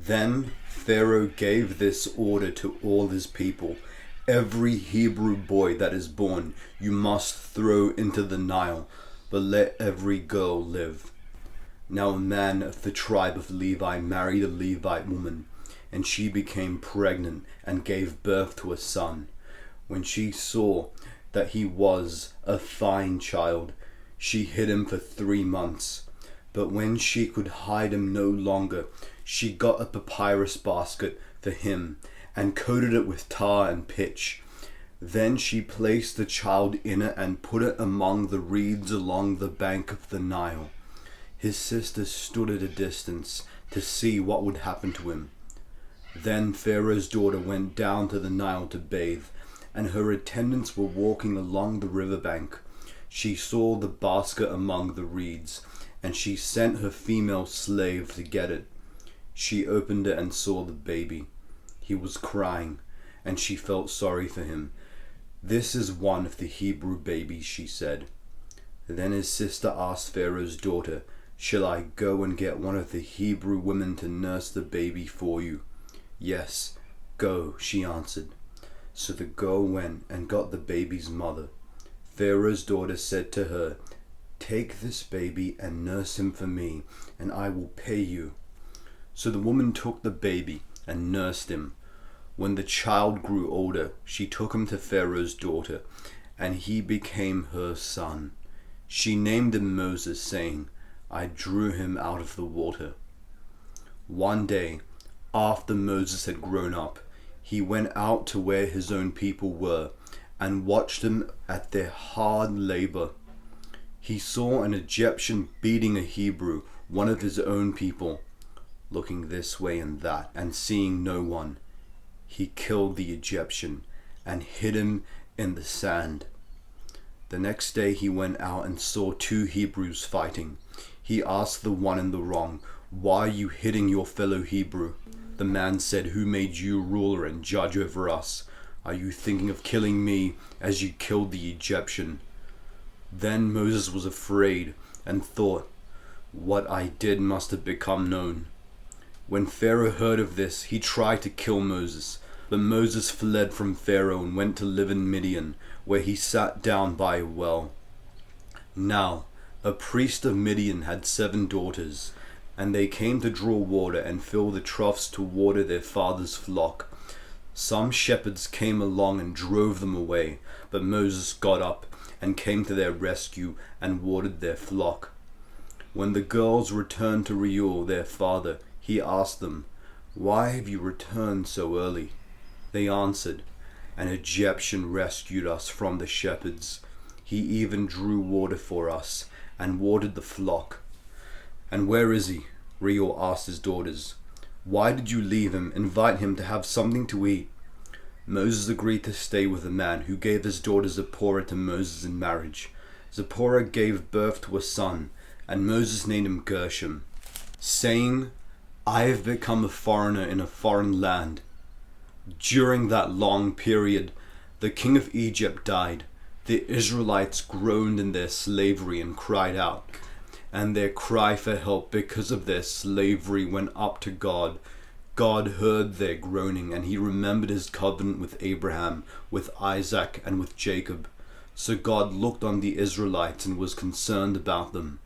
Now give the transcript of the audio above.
Then Pharaoh gave this order to all his people: every Hebrew boy that is born you must throw into the Nile, but let every girl live. Now a man of the tribe of Levi married a Levite woman, and she became pregnant and gave birth to a son. When she saw that he was a fine child, she hid him for 3 months. But when she could hide him no longer, she got a papyrus basket for him and coated it with tar and pitch. Then she placed the child in it and put it among the reeds along the bank of the Nile. His sister stood at a distance to see what would happen to him. Then Pharaoh's daughter went down to the Nile to bathe, and her attendants were walking along the riverbank. She saw the basket among the reeds, and she sent her female slave to get it. She opened it and saw the baby. He was crying, and she felt sorry for him. "This is one of the Hebrew babies," she said. Then his sister asked Pharaoh's daughter, "Shall I go and get one of the Hebrew women to nurse the baby for you?" "Yes, go," she answered. So the girl went and got the baby's mother. Pharaoh's daughter said to her, "Take this baby and nurse him for me, and I will pay you." So the woman took the baby and nursed him. When the child grew older, she took him to Pharaoh's daughter, and he became her son. She named him Moses, saying, "I drew him out of the water." One day, after Moses had grown up, he went out to where his own people were and watched them at their hard labor. He saw an Egyptian beating a Hebrew, one of his own people. Looking this way and that and seeing no one, he killed the Egyptian and hid him in the sand. The next day he went out and saw 2 Hebrews fighting. He asked the one in the wrong, "Why are you hitting your fellow Hebrew?" The man said, "Who made you ruler and judge over us? Are you thinking of killing me as you killed the Egyptian?" Then Moses was afraid and thought, "What I did must have become known." When Pharaoh heard of this, he tried to kill Moses. But Moses fled from Pharaoh and went to live in Midian, where he sat down by a well. Now, a priest of Midian had 7 daughters, and they came to draw water and fill the troughs to water their father's flock. Some shepherds came along and drove them away, but Moses got up and came to their rescue and watered their flock. When the girls returned to Reuel, their father, he asked them, "Why have you returned so early?" They answered, "An Egyptian rescued us from the shepherds. He even drew water for us and watered the flock." "And where is he?" Reuel asked his daughters. "Why did you leave him? Invite him to have something to eat." Moses agreed to stay with the man, who gave his daughter Zipporah to Moses in marriage. Zipporah gave birth to a son, and Moses named him Gershom, saying, "I have become a foreigner in a foreign land." During that long period, the king of Egypt died. The Israelites groaned in their slavery and cried out, and their cry for help because of their slavery went up to God. God heard their groaning, and he remembered his covenant with Abraham, with Isaac, and with Jacob. So God looked on the Israelites and was concerned about them.